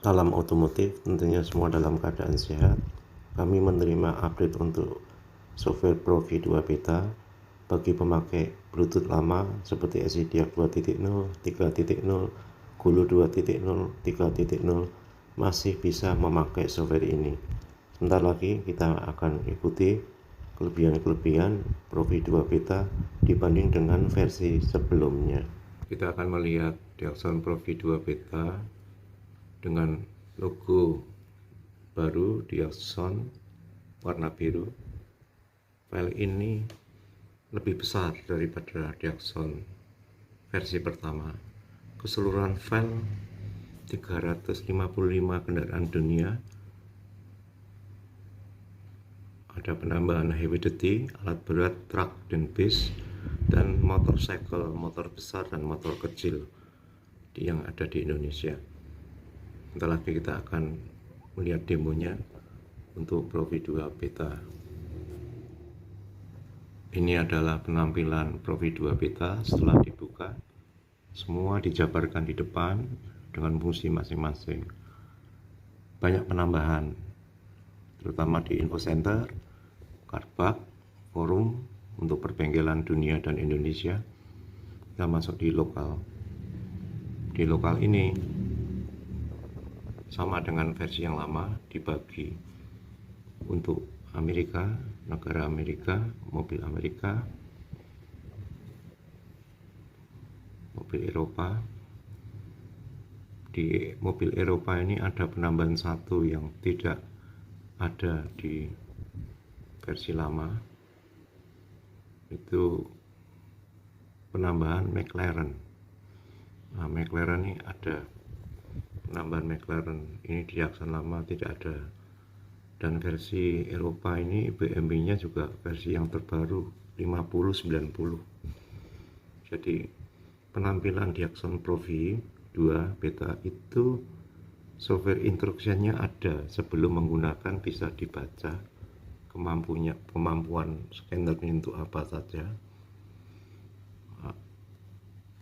Salam otomotif, tentunya semua dalam keadaan sehat. Kami menerima update untuk software Pro V2 Beta bagi pemakai Bluetooth lama seperti SIDIAC 2.0, 3.0, Gulu 2.0, 3.0 masih bisa memakai software ini. Sebentar lagi kita akan ikuti kelebihan-kelebihan Pro V2 Beta dibanding dengan versi sebelumnya. Kita akan melihat Delson Pro V2 Beta dengan logo baru Delson warna biru. File ini lebih besar daripada Delson versi pertama. Keseluruhan file 355 kendaraan dunia. Ada penambahan heavy duty, alat berat, truk dan bus, dan motorcycle, motor besar dan motor kecil yang ada di Indonesia. Sebentar lagi kita akan melihat demonya untuk Pro V2 Beta. Ini adalah penampilan Pro V2 Beta setelah dibuka. Semua dijabarkan di depan dengan fungsi masing-masing. Banyak penambahan, terutama di info center, cardback, forum untuk perbengkelan dunia dan Indonesia. Kita masuk di lokal. Di lokal ini sama dengan versi yang lama, dibagi untuk Amerika, negara Amerika, mobil Amerika, mobil Eropa. Di mobil Eropa ini ada penambahan satu yang tidak ada di versi lama, itu penambahan McLaren. Nah, McLaren ini ada penambahan McLaren, ini di aksen lama tidak ada. Dan versi Eropa ini BMW nya juga versi yang terbaru 5090. Jadi penampilan di aksen Pro V2 Beta itu software instruksinya ada sebelum menggunakan, bisa dibaca kemampuan scanner untuk apa saja.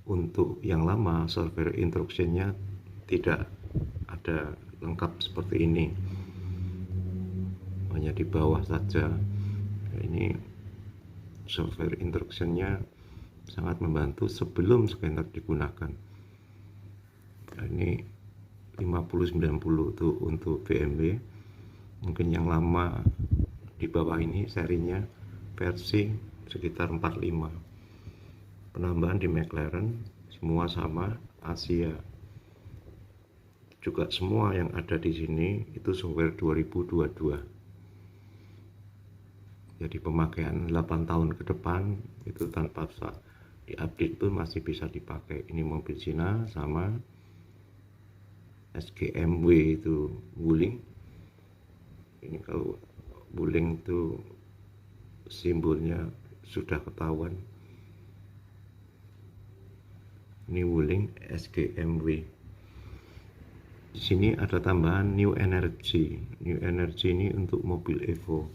Untuk yang lama software instruksinya tidak ada lengkap seperti ini, hanya di bawah saja. Ini software instruksinya sangat membantu sebelum scanner digunakan. Ini 5090 itu untuk BMW. Mungkin yang lama di bawah ini serinya versi sekitar 45. Penambahan di McLaren semua sama, Asia juga semua yang ada di sini itu software 2022. Jadi pemakaian 8 tahun ke depan itu tanpa usah diupdate pun masih bisa dipakai. Ini mobil Cina sama SGMW itu Wuling. Ini kalau Wuling itu simbolnya sudah ketahuan. Ini Wuling SGMW. Di sini ada tambahan New Energy. New Energy ini untuk mobil Evo.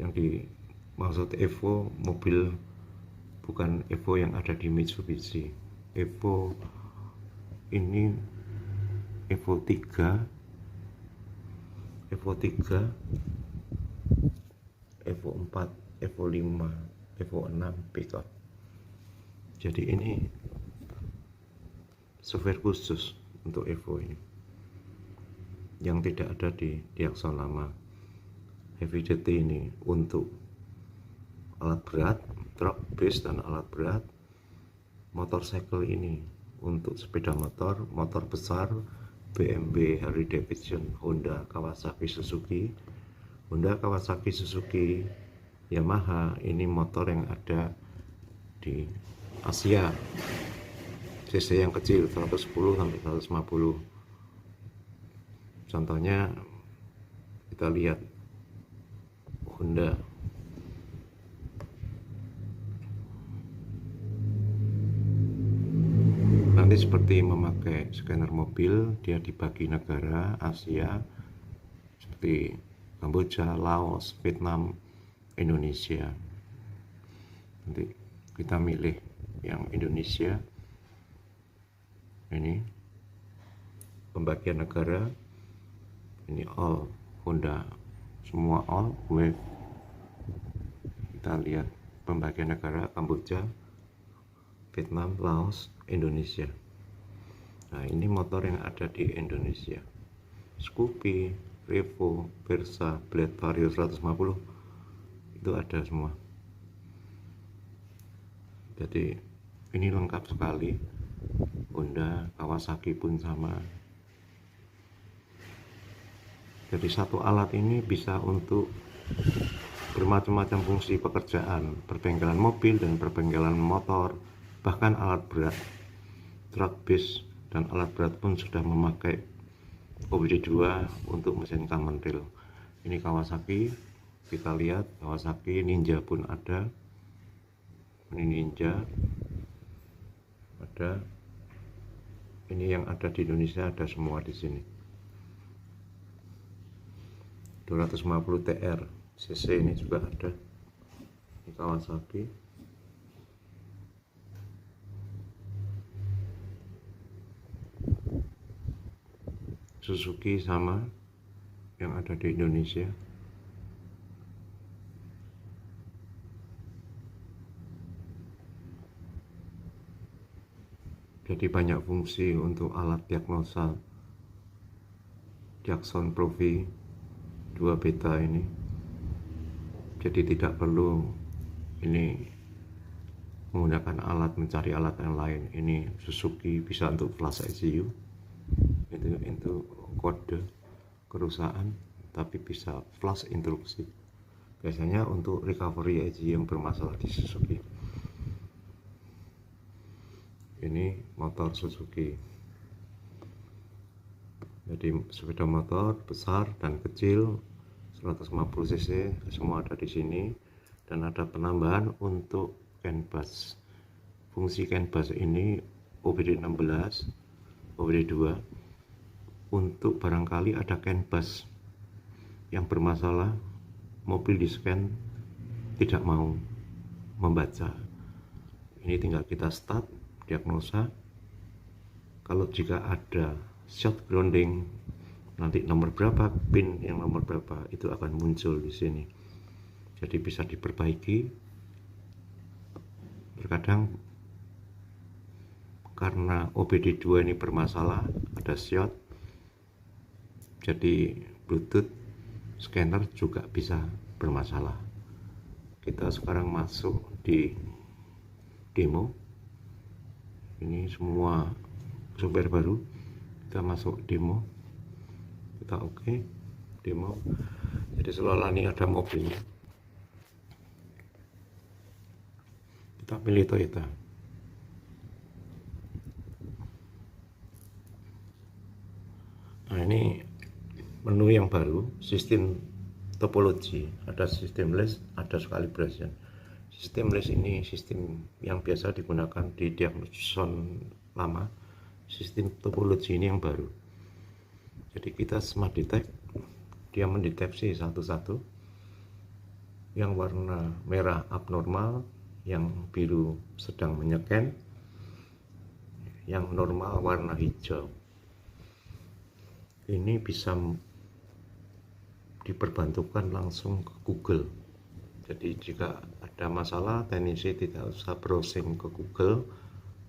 Yang dimaksud Evo mobil bukan Evo yang ada di Mitsubishi. Evo ini Evo 3, Evo 3, Evo 4, Evo 5, Evo 6 pickup. Jadi ini software khusus untuk Evo ini yang tidak ada di aksen lama. Heavy duty ini untuk alat berat, truk, bus dan alat berat. Motorcycle ini untuk sepeda motor, motor besar, BMW, Harley Davidson, Honda, Kawasaki, Suzuki. Honda, Kawasaki, Suzuki, Yamaha ini motor yang ada di Asia. CC yang kecil 110 sampai 150. Contohnya kita lihat Honda. Nanti seperti memakai scanner mobil, dia dibagi negara Asia seperti Kamboja, Laos, Vietnam, Indonesia. Nanti kita milih yang Indonesia. Ini pembagian negara. Ini all Honda, semua all wave. Kita lihat pembagian negara: Kamboja, Vietnam, Laos, Indonesia. Nah, ini motor yang ada di Indonesia: Scoopy, Revo, Versa, Blade Vario 150, itu ada semua. Jadi ini lengkap sekali. Honda, Kawasaki pun sama. Jadi satu alat ini bisa untuk bermacam-macam fungsi pekerjaan: perbengkelan mobil dan perbengkelan motor, bahkan alat berat, truk bis, dan alat berat pun sudah memakai OBD2 untuk mesin common rail. Ini Kawasaki, kita lihat Kawasaki Ninja pun ada. Ini Ninja ada. Ini yang ada di Indonesia ada semua di sini. 250 TR cc ini juga ada. Ini Kawasaki. Suzuki sama yang ada di Indonesia. Jadi banyak fungsi untuk alat diagnosa Jackson Profi 2 beta ini. Jadi tidak perlu ini menggunakan alat, mencari alat yang lain. Ini Suzuki bisa untuk flash ECU, itu kode kerusakan, tapi bisa flash instruksi. Biasanya untuk recovery ECU yang bermasalah di Suzuki. Ini motor Suzuki. Jadi sepeda motor besar dan kecil 150 cc semua ada di sini, dan ada penambahan untuk CAN bus. Fungsi CAN bus ini OBD 16, OBD 2 untuk barangkali ada CAN bus yang bermasalah, mobil di scan tidak mau membaca. Ini tinggal kita start, diagnosa. Kalau jika ada short grounding, nanti nomor berapa, pin yang nomor berapa itu akan muncul di sini. Jadi bisa diperbaiki. Terkadang karena OBD2 ini bermasalah, ada short, jadi Bluetooth scanner juga bisa bermasalah. Kita sekarang masuk di demo. Ini semua software baru. Kita masuk demo, kita oke, demo. Jadi seolah-olah ini ada mobilnya. Kita pilih Toyota. Nah, ini menu yang baru, sistem topologi. Ada systemless, ada calibration. Systemless ini sistem yang biasa digunakan di Diapason lama. Sistem topologi ini yang baru. Jadi kita smart detect, dia mendeteksi satu-satu. Yang warna merah abnormal, yang biru sedang menyeken, yang normal warna hijau. Ini bisa diperbantukan langsung ke Google. Jadi jika ada masalah, teknisi tidak usah browsing ke Google,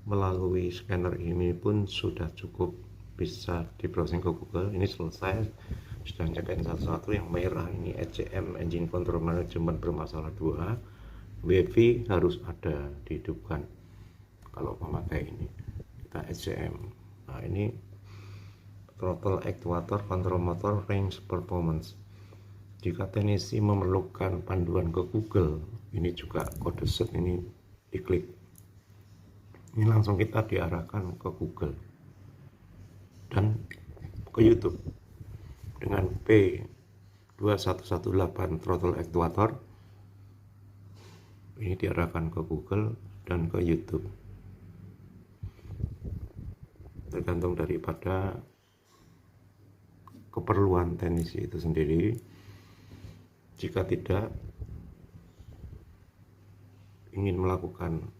melalui scanner ini pun sudah cukup bisa di browsing ke Google. Ini selesai, sudah nyekain satu-satu. Yang merah ini ECM, Engine Control Management bermasalah 2. WiFi harus ada dihidupkan kalau memakai ini. Kita ECM. Nah, ini throttle actuator, control motor, range performance. Jika teknisi memerlukan panduan ke Google, ini juga kode set ini diklik. Ini langsung kita diarahkan ke Google dan ke YouTube dengan P2118 throttle actuator. Ini diarahkan ke Google dan ke YouTube. Tergantung daripada keperluan teknisi itu sendiri. Jika tidak ingin melakukan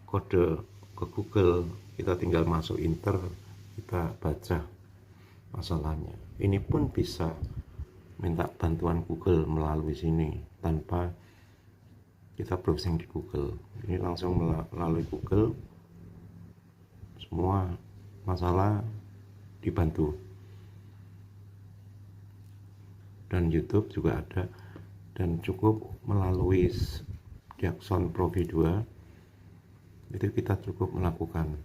kode ke Google, kita tinggal masuk enter, kita baca masalahnya. Ini pun bisa minta bantuan Google melalui sini tanpa kita browsing di Google. Ini langsung melalui Google, semua masalah dibantu. Dan YouTube juga ada, dan cukup melalui Diakson Pro V2 itu kita cukup melakukan.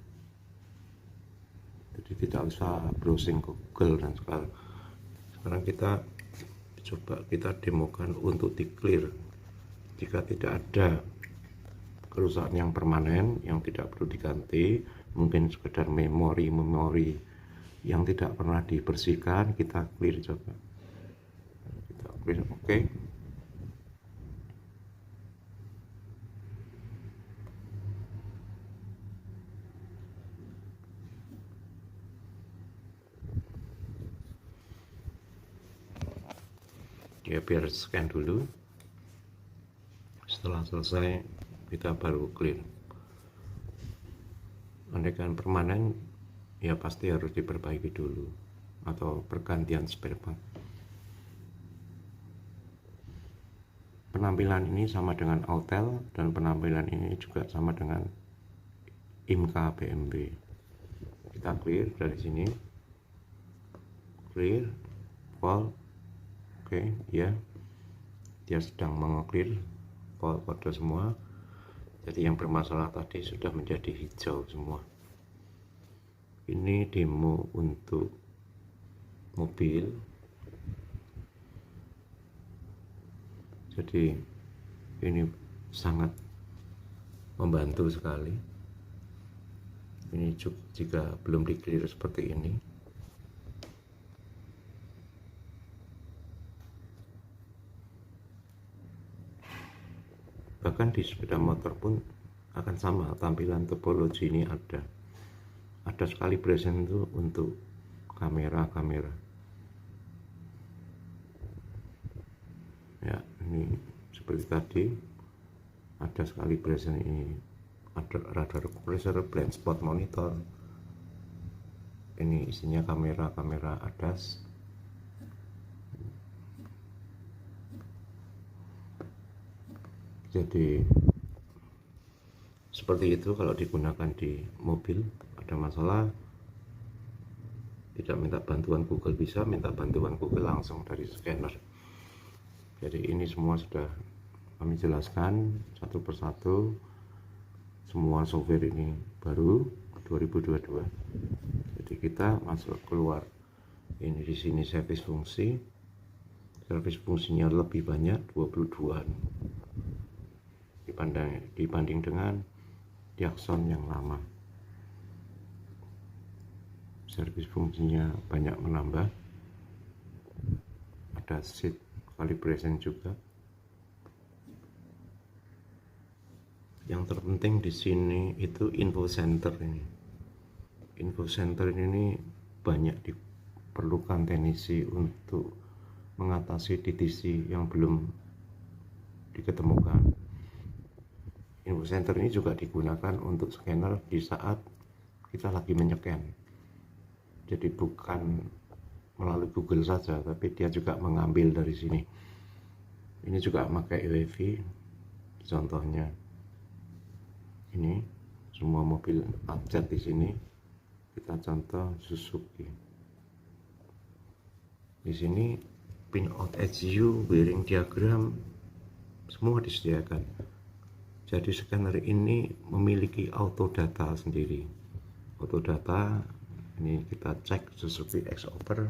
Jadi tidak usah browsing Google. Dan sekarang kita coba kita demokan untuk di clear. Jika tidak ada kerusakan yang permanen yang tidak perlu diganti, mungkin sekedar memori yang tidak pernah dibersihkan, kita clear coba. Kita clear, oke. Ya, biar scan dulu. Setelah selesai kita baru clear. Andaikan permanen ya pasti harus diperbaiki dulu atau pergantian spare part. Penampilan ini sama dengan Autel, dan penampilan ini juga sama dengan IMCA BMB. Kita clear dari sini, clear, all, oke, ya, dia sedang mengclear kode semua. Jadi yang bermasalah tadi sudah menjadi hijau semua. Ini demo untuk mobil. Jadi ini sangat membantu sekali. Ini jika belum di clear seperti ini. Bahkan di sepeda motor pun akan sama, tampilan topologi ini ada sekali present itu untuk kamera ya. Ini seperti tadi ada sekali present, ini ada radar compressor, blind spot monitor, ini isinya kamera ADAS. Jadi seperti itu kalau digunakan di mobil. Ada masalah tidak minta bantuan Google, bisa minta bantuan Google langsung dari scanner. Jadi ini semua sudah kami jelaskan satu persatu. Semua software ini baru 2022. Jadi kita masuk keluar. Ini di sini servis fungsi. Servis fungsinya lebih banyak, 22-an. Dibanding dengan Diakson yang lama. Servis fungsinya banyak menambah. Ada seat calibration juga. Yang terpenting di sini itu info center ini. Info center ini banyak diperlukan teknisi untuk mengatasi DTC yang belum diketemukan. Info center ini juga digunakan untuk scanner di saat kita lagi menycan. Jadi bukan melalui Google saja, tapi dia juga mengambil dari sini. Ini juga pakai UEV. Contohnya ini semua mobil abjad di sini. Kita contoh Suzuki. Di sini pinout HU, bearing diagram, semua disediakan. Jadi scanner ini memiliki auto data sendiri. Auto data ini kita cek Suzuki X-Over.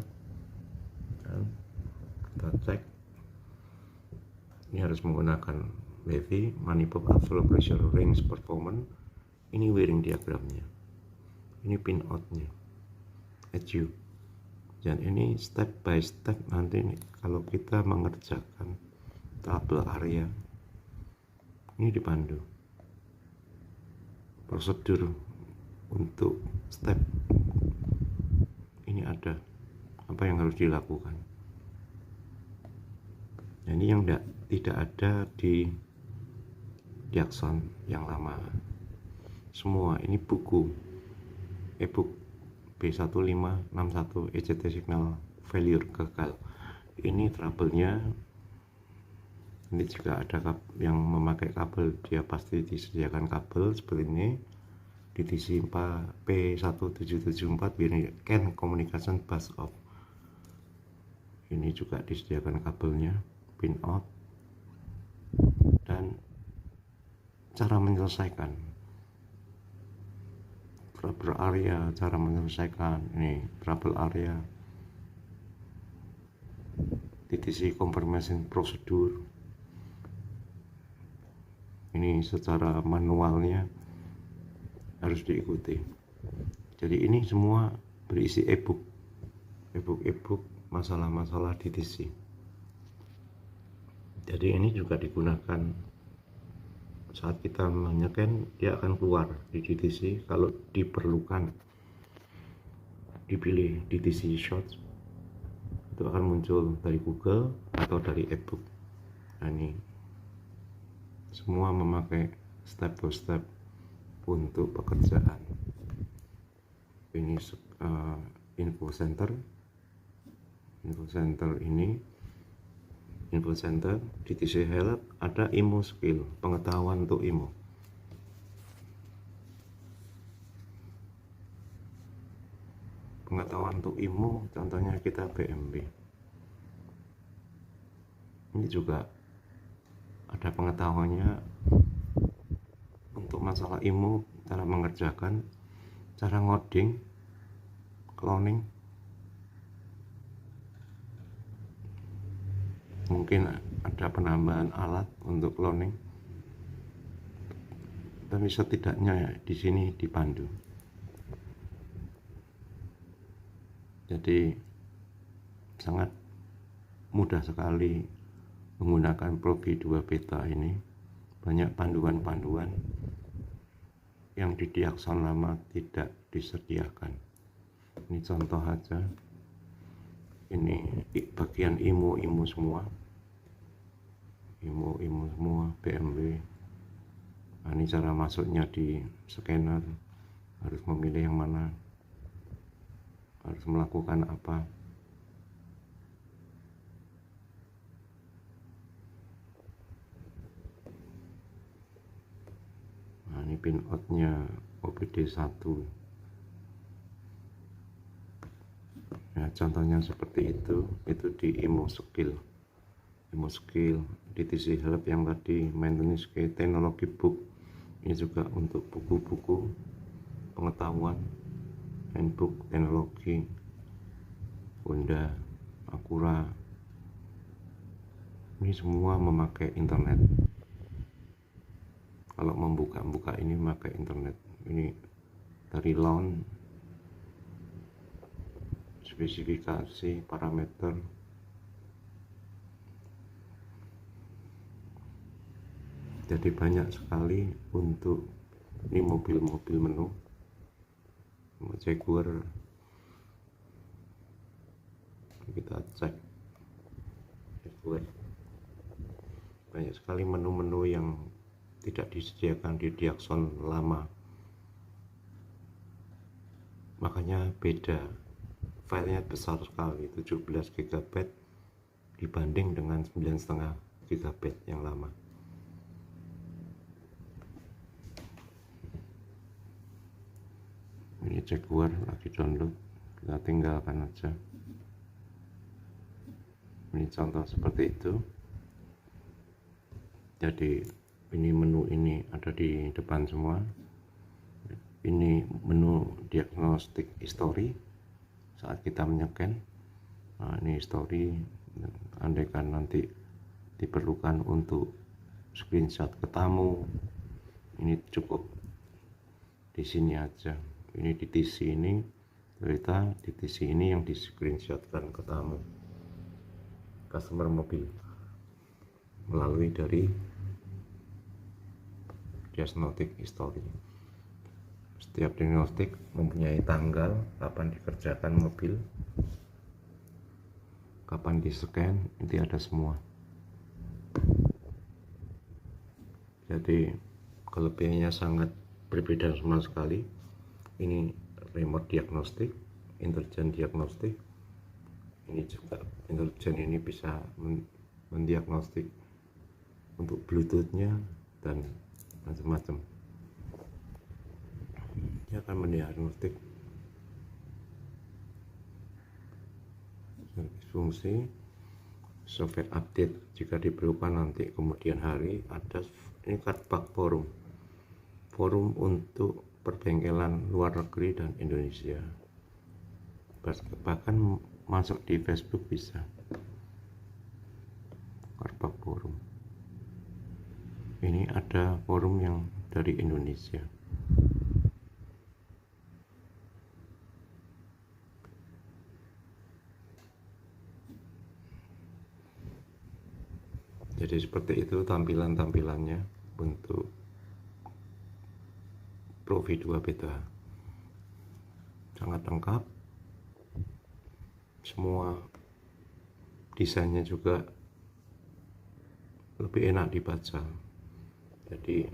Kita cek. Ini harus menggunakan WV, manifold absolute pressure range performance. Ini wearing diagramnya. Ini pinoutnya. HU. Dan ini step by step nanti kalau kita mengerjakan tabel area. Ini dipandu prosedur untuk step ini, ada apa yang harus dilakukan. Nah, ini yang tidak ada di Diakson yang lama. Semua ini buku e-book B1561 ECT signal failure, gagal. Ini trouble-nya. Ini jika ada yang memakai kabel, dia pasti disediakan kabel seperti ini, DTC P1774 can communication bus off. Ini juga disediakan kabelnya, pin out. Dan cara menyelesaikan trouble area, cara menyelesaikan ini trouble area, DTC confirmation procedure. Ini secara manualnya harus diikuti. Jadi ini semua berisi e-book masalah-masalah DTC. Jadi ini juga digunakan saat kita menyekan, dia akan keluar di DTC. Kalau diperlukan dipilih DTC Shorts, itu akan muncul dari Google atau dari e-book. Nah, ini semua memakai step by step untuk pekerjaan. Ini info center ini info center DTC help. Ada IMO skill, pengetahuan untuk IMO. Pengetahuan untuk IMO, contohnya kita BMB. Ini juga ada pengetahuannya untuk masalah IMO, cara mengerjakan, cara ngoding, cloning. Mungkin ada penambahan alat untuk cloning, tapi setidaknya di sini dipandu. Jadi sangat mudah sekali menggunakan Profi 2 Beta ini. Banyak panduan-panduan yang di Diakson lama tidak disediakan. Ini contoh aja. Ini bagian IMO semua, IMO semua, BMW. Nah, ini cara masuknya di scanner, harus memilih yang mana, harus melakukan apa. Nah, ini pin out-nya OBD1. Nah, contohnya seperti itu di IMO skill, DTC help yang tadi, maintenance key, teknologi book. Ini juga untuk buku-buku pengetahuan, handbook teknologi, Honda, Acura. Ini semua memakai internet. Kalau membuka ini memakai internet. Ini dari launch, spesifikasi, parameter. Jadi banyak sekali untuk ini mobil-mobil menu, Jaguar. Kita cek Jaguar. Banyak sekali menu-menu yang tidak disediakan di Diakson lama, makanya beda, filenya besar sekali, 17 GB dibanding dengan 9,5 GB yang lama. Ini Jaguar lagi download, kita tinggalkan aja. Ini contoh seperti itu. Jadi ini menu ini ada di depan semua. Ini menu diagnostik history saat kita menyekan. Nah, ini history, andaikan nanti diperlukan untuk screenshot ke tamu, ini cukup di sini aja. Ini DTC ini, cerita DTC ini yang di screenshotkan ke tamu, customer mobil, melalui dari diagnostik history. Setiap diagnostik mempunyai tanggal kapan dikerjakan mobil, kapan di scan, itu ada semua. Jadi kelebihannya sangat berbeda sama sekali. Ini remote diagnostik, intelijen diagnostik. Ini juga intelijen ini bisa mendiagnostik untuk Bluetoothnya dan macam-macam. Dia akan mendiagnostik fungsi software update jika diperlukan nanti kemudian hari. Ada ini cardback forum untuk perbengkelan luar negeri dan Indonesia, bahkan masuk di Facebook bisa. Cardback forum ini ada forum yang dari Indonesia. Jadi seperti itu tampilannya untuk Pro V2 Beta. Sangat lengkap, semua desainnya juga lebih enak dibaca. Jadi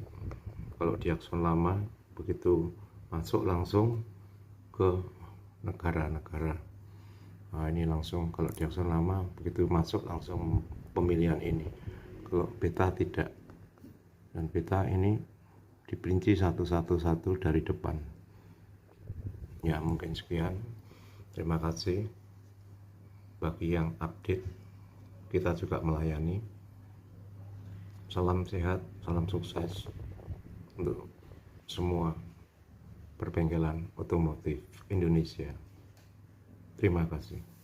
kalau di Axon lama begitu masuk langsung ke negara-negara. Nah ini langsung, kalau di Axon lama begitu masuk langsung pemilihan ini. Kalau beta tidak, dan beta ini diperinci satu dari depan. Ya mungkin sekian, terima kasih. Bagi yang update, kita juga melayani. Salam sehat, salam sukses untuk semua perbengkelan otomotif Indonesia. Terima kasih.